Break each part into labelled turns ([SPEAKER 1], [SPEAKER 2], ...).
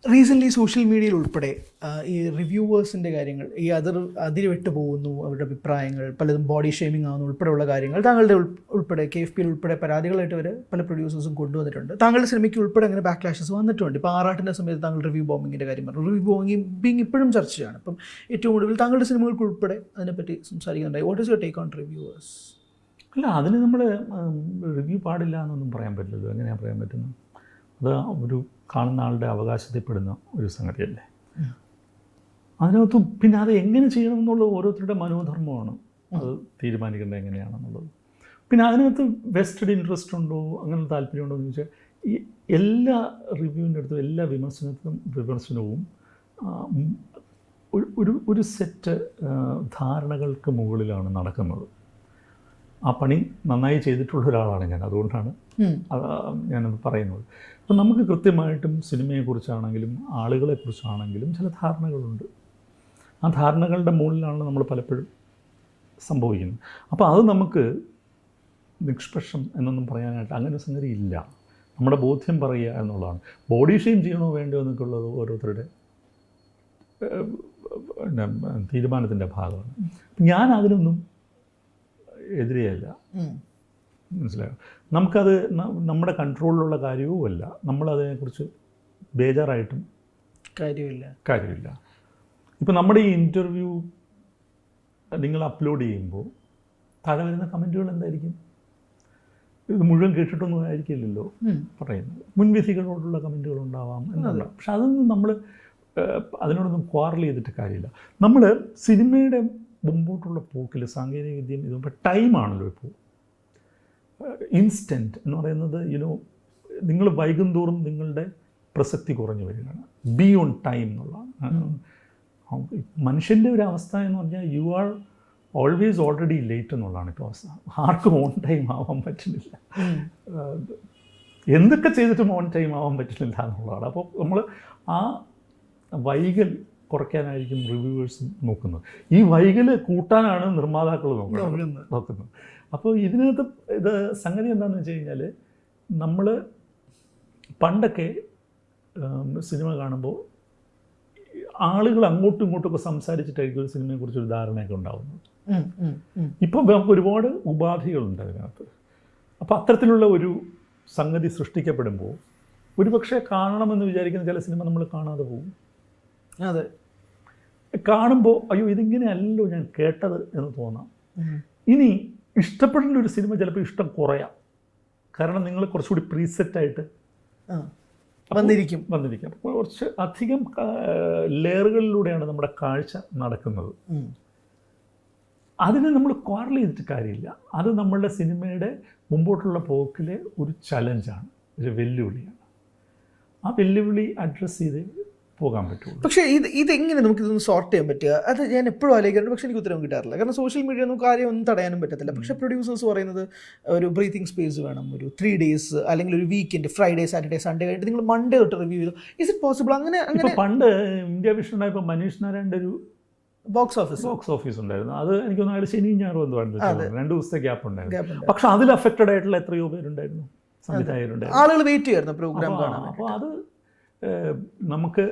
[SPEAKER 1] Recently social മീഡിയയിൽ ഉൾപ്പെടെ ഈ റിവ്യൂവേഴ്സിൻ്റെ കാര്യങ്ങൾ ഈ അതിര് വിട്ടു പോകുന്നു, അവരുടെ അഭിപ്രായങ്ങൾ പലതും ബോഡി ഷേമിംഗ് ആകുന്നു ഉൾപ്പെടെയുള്ള കാര്യങ്ങൾ താങ്കളുടെ ഉൾപ്പെടെ KFP ഉൾപ്പെടെ പരാതികളായിട്ട് വരെ പല പ്രൊഡ്യൂസേഴ്സും കൊണ്ടുവന്നിട്ടുണ്ട്. താങ്കളുടെ സിനിമയ്ക്ക് ഉൾപ്പെടെ അങ്ങനെ ബാക്ക്ലാഷസ് വന്നിട്ടുണ്ട്. ഇപ്പോൾ ആറാട്ടിൻ്റെ സമയത്ത് താങ്കൾ റിവ്യൂ ബോംബിങ്ങിൻ്റെ കാര്യം പറഞ്ഞു. റിവ്യൂ ബോംബിങ് ഇപ്പോഴും ചർച്ചയാണ്. അപ്പം ഏറ്റവും കൂടുതൽ താങ്കളുടെ സിനിമകൾക്ക് ഉൾപ്പെടെ അതിനെപ്പറ്റി സംസാരിക്കുന്നുണ്ടായി. What is your take on reviewers?
[SPEAKER 2] അല്ല, അതിന് നമ്മൾ റിവ്യൂ പാടില്ല എന്നൊന്നും പറയാൻ പറ്റില്ലല്ലോ. എങ്ങനെയാണ് പറയാൻ പറ്റുന്നത്? അത് ഒരു കാണുന്ന ആളുടെ അവകാശത്തിൽപ്പെടുന്ന ഒരു സംഗതിയല്ലേ. അതിനകത്ത് പിന്നെ അത് എങ്ങനെ ചെയ്യണമെന്നുള്ളത് ഓരോരുത്തരുടെ മനോധർമ്മമാണ് അത് തീരുമാനിക്കേണ്ടത് എങ്ങനെയാണെന്നുള്ളത്. പിന്നെ അതിനകത്ത് വെസ്റ്റഡ് ഇൻട്രസ്റ്റ് ഉണ്ടോ, അങ്ങനെ താല്പര്യമുണ്ടോ എന്ന് ചോദിച്ചാൽ ഈ എല്ലാ റിവ്യൂവിൻ്റെ അടുത്തും എല്ലാ വിമർശനവും ഒരു സെറ്റ് ധാരണകൾക്ക് മുകളിലാണ് നടക്കുന്നത്. ആ പണി നന്നായി ചെയ്തിട്ടുള്ള ഒരാളാണ് ഞാൻ, അതുകൊണ്ടാണ് ഞാനത് പറയുന്നത്. അപ്പം നമുക്ക് കൃത്യമായിട്ടും സിനിമയെക്കുറിച്ചാണെങ്കിലും ആളുകളെക്കുറിച്ചാണെങ്കിലും ചില ധാരണകളുണ്ട്. ആ ധാരണകളുടെ മുകളിലാണ് നമ്മൾ പലപ്പോഴും സംഭവിക്കുന്നത്. അപ്പോൾ അത് നമുക്ക് നിഷ്പക്ഷം എന്നൊന്നും പറയാനായിട്ട് അങ്ങനെ ഒരു സംഗതി ഇല്ല. നമ്മുടെ ബോധ്യം പറയുക എന്നുള്ളതാണ്. ബോഡി ഷെയിം ചെയ്യണോ വേണ്ടോ എന്നൊക്കെ ഉള്ളത് ഓരോരുത്തരുടെ തീരുമാനത്തിൻ്റെ ഭാഗമാണ്. ഞാൻ അതിനൊന്നും എതിരെയല്ല, മനസ്സിലായോ? നമുക്കത് നമ്മുടെ കാര്യവുമല്ല. നമ്മളതിനെക്കുറിച്ച് ബേജാറായിട്ടും കാര്യമില്ല. ഇപ്പം നമ്മുടെ ഈ ഇൻ്റർവ്യൂ നിങ്ങൾ അപ്ലോഡ് ചെയ്യുമ്പോൾ താഴെ വരുന്ന കമൻറ്റുകൾ എന്തായിരിക്കും? ഇത് മുഴുവൻ കേട്ടിട്ടൊന്നും ആയിരിക്കില്ലല്ലോ പറയുന്നത്. മുൻവിധികളോടുള്ള കമൻറ്റുകളുണ്ടാവാം എന്നുള്ളത്. പക്ഷെ അതൊന്നും നമ്മൾ അതിനോടൊന്നും ക്വാറൽ ചെയ്തിട്ട് കാര്യമില്ല. നമ്മൾ സിനിമയുടെ മുമ്പോട്ടുള്ള പോക്കിൽ സാങ്കേതിക വിദ്യയും ഇതും ഇപ്പോൾ ടൈമാണല്ലോ. ഇപ്പോൾ ഇൻസ്റ്റൻറ്റ് എന്ന് പറയുന്നത് നിങ്ങൾ വൈകുന്തോറും നിങ്ങളുടെ പ്രസക്തി കുറഞ്ഞു വരികയാണ്. ബി ഓൺ ടൈം എന്നുള്ളതാണ് മനുഷ്യൻ്റെ ഒരു അവസ്ഥ എന്ന് പറഞ്ഞാൽ you are always already late എന്നുള്ളതാണ് ഇപ്പോൾ അവസ്ഥ. ആർക്കും ഓൺ ടൈം ആവാൻ പറ്റുന്നില്ല. എന്തൊക്കെ ചെയ്തിട്ടും ഓൺ ടൈം ആവാൻ പറ്റുന്നില്ല എന്നുള്ളതാണ്. അപ്പോൾ നമ്മൾ ആ വൈകൽ കുറയ്ക്കാനായിരിക്കും റിവ്യൂവേഴ്സ് നോക്കുന്നത്. ഈ വൈകൽ കൂട്ടാനാണ് നിർമ്മാതാക്കൾ നോക്കുന്നത്. അപ്പോൾ ഇതിനകത്ത് സംഗതി എന്താണെന്ന് വെച്ച് കഴിഞ്ഞാൽ, നമ്മൾ പണ്ടൊക്കെ സിനിമ കാണുമ്പോൾ ആളുകൾ അങ്ങോട്ടും ഇങ്ങോട്ടുമൊക്കെ സംസാരിച്ചിട്ടായിരിക്കും ഒരു സിനിമയെക്കുറിച്ചൊരു ധാരണയൊക്കെ ഉണ്ടാകുന്നത്. ഇപ്പം നമുക്ക് ഒരുപാട് ഉപാധികളുണ്ട് അതിനകത്ത്. അപ്പോൾ അത്തരത്തിലുള്ള ഒരു സംഗതി സൃഷ്ടിക്കപ്പെടുമ്പോൾ ഒരുപക്ഷെ കാണണമെന്ന് വിചാരിക്കുന്ന ചില സിനിമ നമ്മൾ കാണാതെ പോകും.
[SPEAKER 1] അതെ,
[SPEAKER 2] കാണുമ്പോൾ അയ്യോ ഇതിങ്ങനെയല്ലോ ഞാൻ കേട്ടത് എന്ന് തോന്നാം. ഇനി ഇഷ്ടപ്പെടുന്ന ഒരു സിനിമ ചിലപ്പോൾ ഇഷ്ടം കുറയാം. കാരണം നിങ്ങൾ കുറച്ചുകൂടി പ്രീസെറ്റായിട്ട് വന്നിരിക്കും. അപ്പോൾ കുറച്ച് അധികം ലെയറുകളിലൂടെയാണ് നമ്മുടെ കാഴ്ച നടക്കുന്നത്. അതിനെ നമ്മൾ ക്വാറൽ ചെയ്തിട്ട് കാര്യമില്ല. അത് നമ്മളുടെ സിനിമയുടെ മുമ്പോട്ടുള്ള പോക്കിലെ ഒരു ചലഞ്ചാണ്, ഒരു വെല്ലുവിളിയാണ്. ആ വെല്ലുവിളി അഡ്രസ്സ് ചെയ്ത് പോകാൻ പറ്റുള്ളൂ.
[SPEAKER 1] പക്ഷേ ഇതെങ്ങനെ നമുക്കിതൊന്ന് സോർട്ട് ചെയ്യാൻ പറ്റുക? അത് ഞാൻ എപ്പോഴും ആലോചിക്കാറുണ്ട്. പക്ഷേ എനിക്ക് ഉത്തരം കിട്ടാറില്ല. കാരണം സോഷ്യൽ മീഡിയ ഒന്നും കാര്യമൊന്നും തടയാനും പറ്റത്തില്ല. പക്ഷേ പ്രൊഡ്യൂസേഴ്സ് പറയുന്നത് ഒരു ബ്രീത്തിങ് സ്പേസ് വേണം, ഒരു 3 days അല്ലെങ്കിൽ ഒരു വീക്കെൻഡ്, ഫ്രൈഡേ സാറ്റർഡേ സൺഡേ കഴിഞ്ഞിട്ട് നിങ്ങൾ മൺഡേ തൊട്ട് റിവ്യൂ ചെയ്തു. Is it possible? അങ്ങനെ
[SPEAKER 2] പണ്ട് ഇന്ത്യ വിഷൻ ഉണ്ടായപ്പോൾ മനീഷ് നാരായണൻ്റെ ഒരു
[SPEAKER 1] ബോക്സ്
[SPEAKER 2] ഓഫീസ് ഉണ്ടായിരുന്നു. അത് എനിക്കൊന്നും അയാൾ ശനിയും ഞായറും എന്തുവായിരുന്നു 2 ദിവസത്തെ ഗ്യാപ്പ് ഉണ്ടായിരുന്നു. പക്ഷെ അതിൽ അഫക്റ്റഡ് ആയിട്ടുള്ള എത്രയോ പേരുണ്ടായിരുന്നു, സംവിധായകരുണ്ടായിരുന്നു,
[SPEAKER 1] ആളുകൾ വെയിറ്റ് ചെയ്യായിരുന്നു പ്രോഗ്രാം കാണാൻ.
[SPEAKER 2] അപ്പോൾ അത് നമുക്ക്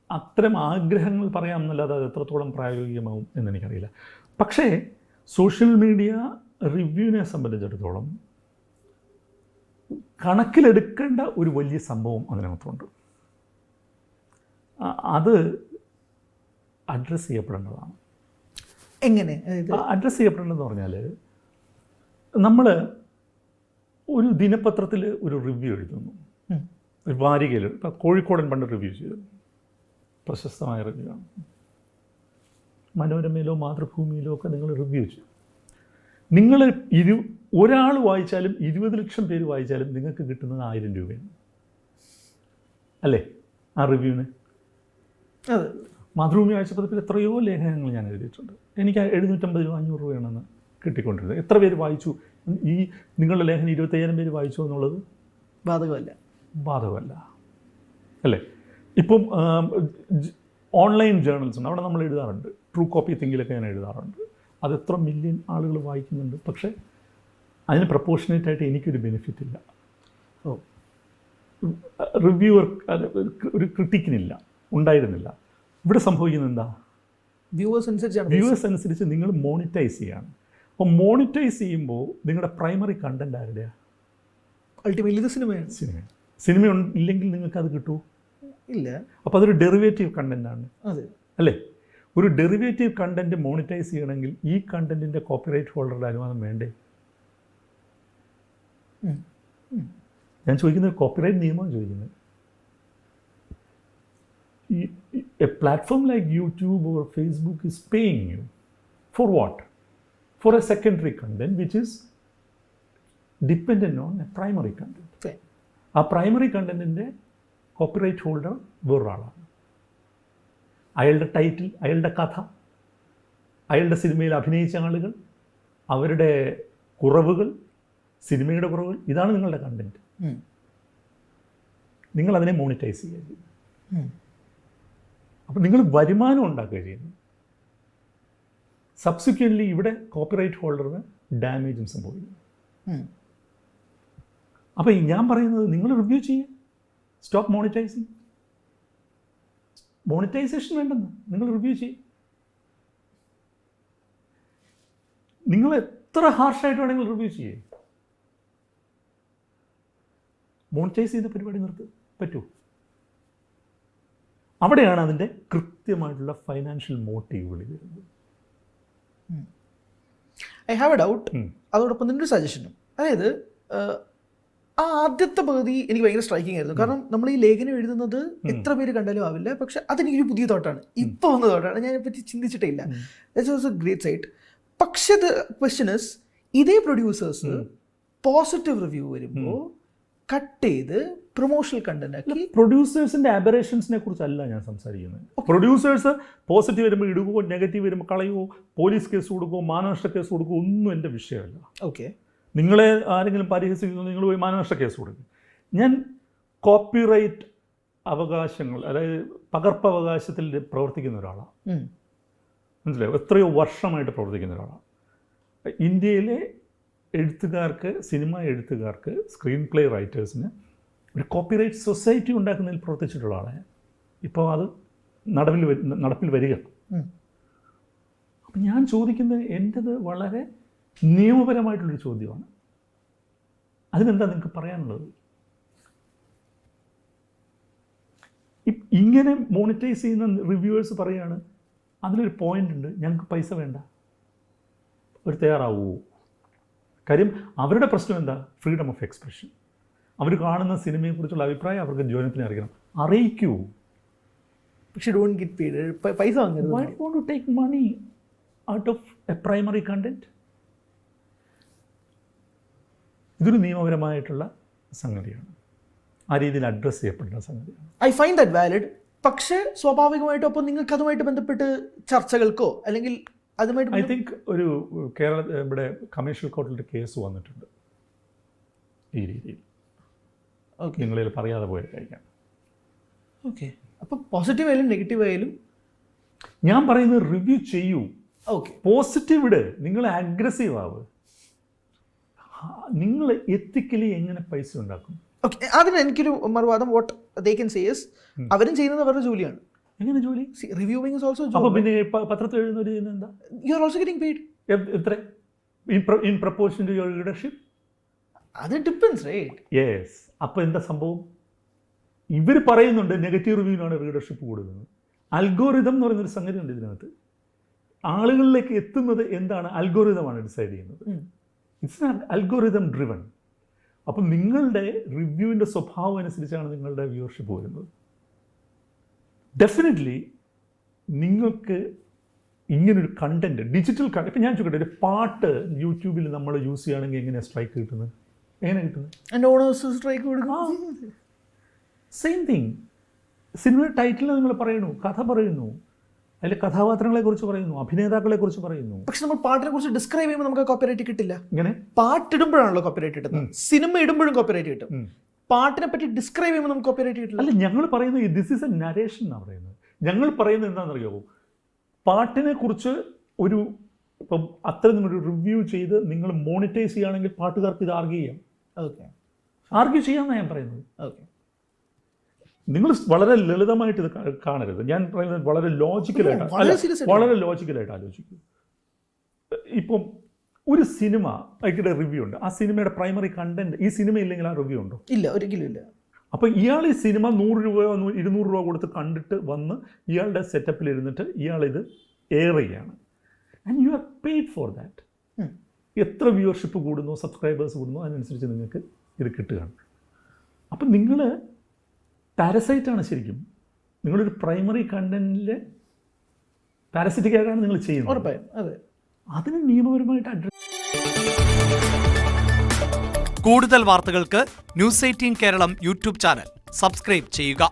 [SPEAKER 2] അത്തരം ആഗ്രഹങ്ങൾ പറയാമെന്നല്ലാതെ അത് എത്രത്തോളം പ്രായോഗികമാവും എന്നെനിക്കറിയില്ല. പക്ഷേ സോഷ്യൽ മീഡിയ റിവ്യൂവിനെ സംബന്ധിച്ചിടത്തോളം കണക്കിലെടുക്കേണ്ട ഒരു വലിയ സംഭവം അതിനകത്തുണ്ട്. അത് അഡ്രസ്സ് ചെയ്യപ്പെടേണ്ടതാണ്.
[SPEAKER 1] എങ്ങനെ
[SPEAKER 2] അഡ്രസ്സ് ചെയ്യപ്പെടേണ്ടതെന്ന് പറഞ്ഞാൽ, നമ്മൾ ഒരു ദിനപത്രത്തിൽ ഒരു റിവ്യൂ എഴുതുന്നു, ഒരു വാരികയിൽ. ഇപ്പം കോഴിക്കോടൻ പണ്ട് റിവ്യൂ ചെയ്തു, പ്രശസ്തമായ റിവ്യൂ ആണ്. മനോരമയിലോ മാതൃഭൂമിയിലോ ഒക്കെ നിങ്ങൾ റിവ്യൂ ചെയ്യും. നിങ്ങൾ ഒരാൾ വായിച്ചാലും 20 ലക്ഷം പേര് വായിച്ചാലും നിങ്ങൾക്ക് കിട്ടുന്നത് 1000 രൂപയാണ് അല്ലേ ആ റിവ്യൂവിന്?
[SPEAKER 1] അതെ.
[SPEAKER 2] മാതൃഭൂമി ആഴ്ചപ്പതിപ്പിൽ എത്രയോ ലേഖനങ്ങൾ ഞാൻ എഴുതിയിട്ടുണ്ട്. എനിക്ക് 750 രൂപ 500 രൂപയാണെന്ന് കിട്ടിക്കൊണ്ടിരുന്നത്. എത്ര പേര് വായിച്ചു? ഈ നിങ്ങളുടെ ലേഖനം 25,000 പേര് വായിച്ചു എന്നുള്ളത് ബാധകമല്ല അല്ലേ? ഇപ്പം ഓൺലൈൻ ജേർണൽസ് ഉണ്ട്, അവിടെ നമ്മൾ എഴുതാറുണ്ട്. ട്രൂ കോപ്പി തിങ്കിലൊക്കെ ഞാൻ എഴുതാറുണ്ട്. അത് എത്ര മില്യൺ ആളുകൾ വായിക്കുന്നുണ്ട്. പക്ഷേ അതിന് പ്രപ്പോർഷനേറ്റായിട്ട് എനിക്കൊരു ബെനിഫിറ്റ് ഇല്ല. റിവ്യൂവർ ഒരു ക്രിട്ടിക്കിനില്ല, ഉണ്ടായിരുന്നില്ല. ഇവിടെ സംഭവിക്കുന്നത് എന്താ? വ്യൂവേഴ്സ് അനുസരിച്ച് നിങ്ങൾ മോണിറ്റൈസ് ചെയ്യാണ്. അപ്പോൾ മോണിറ്റൈസ് ചെയ്യുമ്പോൾ നിങ്ങളുടെ പ്രൈമറി കണ്ടന്റ് ആരുടെയാണ്?
[SPEAKER 1] അൾട്ടിമേറ്റ്ലി ഇത് സിനിമയാണ്.
[SPEAKER 2] സിനിമ ഇല്ലെങ്കിൽ നിങ്ങൾക്ക് അത് കിട്ടുമോ?
[SPEAKER 1] ഇല്ല.
[SPEAKER 2] അപ്പോൾ അതൊരു ഡെറിവേറ്റീവ് കണ്ടന്റാണ്.
[SPEAKER 1] അതെ,
[SPEAKER 2] അല്ലേ? ഒരു ഡെറിവേറ്റീവ് കണ്ടന്റ് മോണിറ്റൈസ് ചെയ്യണമെങ്കിൽ ഈ കണ്ടന്റിന്റെ കോപ്പിറൈറ്റ് ഹോൾഡറുടെ അനുവാദം വേണ്ടേ? ഞാൻ ചോദിക്കുന്നത് കോപ്പിറൈറ്റ് നിയമമാണ് ചോദിക്കുന്നത്. A platform like YouTube or Facebook is paying you for what? For a secondary content which is dependent on a primary content.
[SPEAKER 1] Okay.
[SPEAKER 2] ആ പ്രൈമറി കണ്ടന്റിൻ്റെ കോപ്പിറൈറ്റ് ഹോൾഡർ വേറൊരാളാണ്. അയാളുടെ ടൈറ്റിൽ, അയാളുടെ കഥ, അയാളുടെ സിനിമയിൽ അഭിനയിച്ച ആളുകൾ, അവരുടെ കുറവുകൾ, സിനിമയുടെ കുറവുകൾ, ഇതാണ് നിങ്ങളുടെ കണ്ടന്റ്. നിങ്ങൾ അതിനെ മോണിറ്റൈസ് ചെയ്യുക ചെയ്യുന്നു. അപ്പോൾ നിങ്ങൾ വരുമാനം ഉണ്ടാക്കുക ചെയ്യുന്നു. സബ്സിക്വൻ്റ്ലി ഇവിടെ കോപ്പിറൈറ്റ് ഹോൾഡറിന് ഡാമേജും സംഭവിക്കുന്നു. അപ്പോൾ ഞാൻ പറയുന്നത് നിങ്ങൾ റിവ്യൂ ചെയ്യുക, സ്റ്റോപ്പ് മോണിറ്റൈസിങ്. മോണിറ്റൈസേഷൻ വേണ്ടെന്ന്, നിങ്ങൾ റിവ്യൂ ചെയ്യും. നിങ്ങൾ എത്ര ഹാർഷായിട്ട് വേണമെങ്കിൽ റിവ്യൂ ചെയ്യേ, മോണിറ്റൈസ് ചെയ്യുന്ന പരിപാടി നിർത്തി പറ്റുമോ? അവിടെയാണ് അതിൻ്റെ കൃത്യമായിട്ടുള്ള ഫൈനാൻഷ്യൽ മോട്ടീവുകൾ വരുന്നത്.
[SPEAKER 1] I have A doubt. അതോടൊപ്പം തന്നെ ഒരു സജഷനും. അതായത് ആ ആദ്യത്തെ പകുതി എനിക്ക് ഭയങ്കര സ്ട്രൈക്കിംഗ് ആയിരുന്നു. കാരണം നമ്മൾ ഈ ലേഖനം എഴുതുന്നത് എത്ര പേര് കണ്ടാലും ആവില്ല. പക്ഷെ അതെനിക്കൊരു പുതിയ തോട്ടാണ്, ഇപ്പോൾ വന്ന തോട്ടാണ്, ഞാൻ അതിനെപ്പറ്റി ചിന്തിച്ചിട്ടില്ല. That's also great sight. പക്ഷെ ദ ക്വസ്റ്റ്യൻ ഇസ്, ഇതേ പ്രൊഡ്യൂസേഴ്സ് പോസിറ്റീവ് റിവ്യൂ വരുമ്പോൾ കട്ട് ചെയ്ത് പ്രൊമോഷണൽ കണ്ടന്റ് ആക്കി.
[SPEAKER 2] പ്രൊഡ്യൂസേഴ്സിന്റെ അബറേഷൻസിനെ കുറിച്ചല്ല ഞാൻ സംസാരിക്കുന്നത്. പ്രൊഡ്യൂസേഴ്സ് പോസിറ്റീവ് വരുമ്പോൾ ഇടുകയോ നെഗറ്റീവ് വരുമ്പോൾ കളയുകയോ പോലീസ് കേസ് കൊടുക്കുകയോ മാനനഷ്ട കേസ് കൊടുക്കുകയോ ഒന്നും എൻ്റെ വിഷയമല്ല.
[SPEAKER 1] ഓക്കെ,
[SPEAKER 2] നിങ്ങളെ ആരെങ്കിലും പരിഹസിക്കുന്നു, നിങ്ങൾ പോയി മാനനഷ്ട കേസ് കൊടുക്കും. ഞാൻ കോപ്പിറൈറ്റ് അവകാശങ്ങൾ, അതായത് പകർപ്പവകാശത്തിൽ പ്രവർത്തിക്കുന്ന ഒരാളാണ്. മനസ്സിലായോ? എത്രയോ വർഷമായിട്ട് പ്രവർത്തിക്കുന്ന ഒരാളാണ്. ഇന്ത്യയിലെ എഴുത്തുകാർക്ക്, സിനിമ എഴുത്തുകാർക്ക്, സ്ക്രീൻ പ്ലേ റൈറ്റേഴ്സിന് ഒരു കോപ്പിറൈറ്റ് സൊസൈറ്റി ഉണ്ടാക്കുന്നതിൽ പ്രവർത്തിച്ചിട്ടുള്ള ആളാണ്. ഇപ്പോൾ അത് നടപ്പിൽ വരിക. അപ്പം ഞാൻ ചോദിക്കുന്നത്, എൻ്റേത് വളരെ നിയമപരമായിട്ടുള്ളൊരു ചോദ്യമാണ്. അതിനെന്താ നിങ്ങൾക്ക് പറയാനുള്ളത്? ഇങ്ങനെ മോണിറ്റൈസ് ചെയ്യുന്ന റിവ്യൂവേഴ്സ് പറയുകയാണ്, അതിലൊരു പോയിൻ്റ് ഉണ്ട്, ഞങ്ങൾക്ക് പൈസ വേണ്ട, അവർ തയ്യാറാവുമോ? കാര്യം അവരുടെ പ്രശ്നം എന്താ? Freedom of expression. അവർ കാണുന്ന സിനിമയെക്കുറിച്ചുള്ള അഭിപ്രായം അവർക്ക് ജോനത്തിനെ അറിയിക്കണം, അറിയിക്കൂ.
[SPEAKER 1] പക്ഷേ ഡോണ്ട് ഗെറ്റ് പെയ്ഡ്, പൈസ വാങ്ങരുത്.
[SPEAKER 2] Why want to take money out of a primary content? ഇതൊരു നിയമപരമായിട്ടുള്ള സംഗതിയാണ്, ആ രീതിയിൽ അഡ്രസ്സ് ചെയ്യപ്പെടുന്ന സംഗതിയാണ്.
[SPEAKER 1] I find that valid. പക്ഷേ സ്വാഭാവികമായിട്ടും അപ്പോൾ നിങ്ങൾക്ക് അതുമായിട്ട് ബന്ധപ്പെട്ട് ചർച്ചകൾക്കോ അല്ലെങ്കിൽ അതുമായിട്ട്
[SPEAKER 2] ഐ തിങ്ക് ഒരു ഇവിടെ കമേഴ്ഷ്യൽ കോർട്ടിലൊരു കേസ് വന്നിട്ടുണ്ട് ഈ രീതിയിൽ.
[SPEAKER 1] ഓക്കെ,
[SPEAKER 2] നിങ്ങളിൽ പറയാതെ പോയിരിക്കാം.
[SPEAKER 1] ഓക്കെ, അപ്പോൾ പോസിറ്റീവ് ആയാലും നെഗറ്റീവ് ആയാലും
[SPEAKER 2] ഞാൻ പറയുന്നത് റിവ്യൂ ചെയ്യൂ.
[SPEAKER 1] ഓക്കെ,
[SPEAKER 2] പോസിറ്റീവ് ഇട്, നിങ്ങൾ അഗ്രസീവ് ആവ്. നിങ്ങൾ എത്തിക്കലി എങ്ങനെ പൈസ ഉണ്ടാക്കും?
[SPEAKER 1] ഓക്കെ, അതിന് എനിക്കൊരു മറുവാദം. What they can say is, അവരും ചെയ്യുന്നത് അവരുടെ ജോലിയാണ്.
[SPEAKER 2] എങ്ങനെ ജോലി?
[SPEAKER 1] Reviewing is also job.
[SPEAKER 2] അപ്പോൾ പിന്നെ പത്രത്തിൽ എഴുതുന്നവർ ചെയ്യുന്നത് എന്താ?
[SPEAKER 1] You are also getting paid.
[SPEAKER 2] എത്ര? In proportion to your leadership?
[SPEAKER 1] അത് ഡിപ്പെൻസ്, റൈറ്റ്?
[SPEAKER 2] യെസ്. അപ്പോൾ എന്താ സംഭവം? ഇവർ പറയുന്നുണ്ട് നെഗറ്റീവ് റിവ്യൂവിനാണ് ലീഡർഷിപ്പ് കൊടുക്കുന്നത്. അൽഗോറിതം എന്ന് പറയുന്നൊരു സംഗതി ഉണ്ട് ഇതിനകത്ത്. ആളുകളിലേക്ക് എത്തുന്നത് എന്താണ്? അൽഗോറിതമാണ് ഡിസൈഡ് ചെയ്യുന്നത്. It's algorithm driven. അപ്പം നിങ്ങളുടെ റിവ്യൂവിൻ്റെ സ്വഭാവം അനുസരിച്ചാണ് നിങ്ങളുടെ വ്യൂവർഷിപ്പ് വരുന്നത്. ഡെഫിനറ്റ്ലി നിങ്ങൾക്ക് ഇങ്ങനൊരു കണ്ടൻറ്റ്, ഡിജിറ്റൽ കണ്ടന്റ്, ഇപ്പം ഞാൻ ചോദിക്കട്ടെ, ഒരു പാട്ട് യൂട്യൂബിൽ നമ്മൾ യൂസ് ചെയ്യുകയാണെങ്കിൽ എങ്ങനെയാണ് സ്ട്രൈക്ക് കിട്ടുന്നത്? എങ്ങനെ കിട്ടുന്നത്?
[SPEAKER 1] സ്ട്രൈക്ക് കൊടുക്കും.
[SPEAKER 2] Same thing. സിനിമ ടൈറ്റിൽ നിങ്ങൾ പറയുന്നു, കഥ പറയുന്നു, അതിൽ കഥാപാത്രങ്ങളെക്കുറിച്ച് പറയുന്നു, അഭിനേതാക്കളെക്കുറിച്ച് പറയുന്നു.
[SPEAKER 1] പക്ഷെ നമ്മൾ പാട്ടിനെ കുറിച്ച് ഡിസ്ക്രൈബ് ചെയ്യുമ്പോൾ നമുക്ക് കോപ്പിറൈറ്റ് കിട്ടില്ല.
[SPEAKER 2] ഇങ്ങനെ
[SPEAKER 1] പാട്ടിടുമ്പോഴാണല്ലോ കോപ്പിറൈറ്റ് കിട്ടുന്നത്, സിനിമ ഇടുമ്പോഴും കോപ്പിറൈറ്റ് കിട്ടും. പാട്ടിനെ പറ്റി ഡിസ്ക്രൈബ് ചെയ്യുമ്പോൾ നമുക്ക് കോപ്പിറൈറ്റ് കിട്ടില്ല.
[SPEAKER 2] അല്ല, ഞങ്ങൾ പറയുന്നത് ദിസ് ഈസ് എ നരേഷൻ എന്നാണ് പറയുന്നത്. ഞങ്ങൾ പറയുന്നത് എന്താണെന്നറിയാമോ? പാട്ടിനെ കുറിച്ച് ഒരു ഇപ്പം അത്തരം ഒരു റിവ്യൂ ചെയ്ത് നിങ്ങൾ മോണിറ്റൈസ് ചെയ്യുകയാണെങ്കിൽ പാട്ടുകാർക്ക് ഇത് ആർഗ്യൂ ചെയ്യാം.
[SPEAKER 1] ഓക്കെ,
[SPEAKER 2] ആർഗ്യൂ ചെയ്യാമെന്നാണ് ഞാൻ പറയുന്നത്.
[SPEAKER 1] ഓക്കെ,
[SPEAKER 2] നിങ്ങൾ വളരെ ലളിതമായിട്ട് ഇത് കാണരുത്. ഞാൻ പറയുന്നത് വളരെ ലോജിക്കലായിട്ട്, വളരെ ലോജിക്കലായിട്ട് ആലോചിക്കും. ഇപ്പം ഒരു സിനിമ അതിൻ്റെ റിവ്യൂ ഉണ്ട്, ആ സിനിമയുടെ പ്രൈമറി കണ്ടന്റ് ഈ സിനിമ ഇല്ലെങ്കിൽ ആ റിവ്യൂ ഉണ്ടോ?
[SPEAKER 1] ഇല്ല, ഒരിക്കലും ഇല്ല.
[SPEAKER 2] അപ്പോൾ ഇയാൾ ഈ സിനിമ 100 രൂപയോ 200 രൂപ കൊടുത്ത് കണ്ടിട്ട് വന്ന് ഇയാളുടെ സെറ്റപ്പിൽ ഇരുന്നിട്ട് ഇയാളിത് എയർ ചെയ്യാണ്. And you are paid for that. എത്ര വ്യൂവർഷിപ്പ് കൂടുന്നോ സബ്സ്ക്രൈബേഴ്സ് കൂടുന്നോ അതിനനുസരിച്ച് നിങ്ങൾക്ക് ഇത് കിട്ടുകയാണ്. അപ്പം നിങ്ങൾ പാരസൈറ്റാണ് ശരിക്കും. നിങ്ങളൊരു പ്രൈമറി കണ്ടന്റിൽ പാരസൈറ്റിക് ആയിട്ടാണ് നിങ്ങൾ ചെയ്യുന്നത്.
[SPEAKER 1] ഉറപ്പായും അതെ.
[SPEAKER 2] അതിന് നിയമപരമായിട്ട് അഡ്രസ്.
[SPEAKER 3] കൂടുതൽ വാർത്തകൾക്ക് news 18 Keralam YouTube channel subscribe ചെയ്യുക.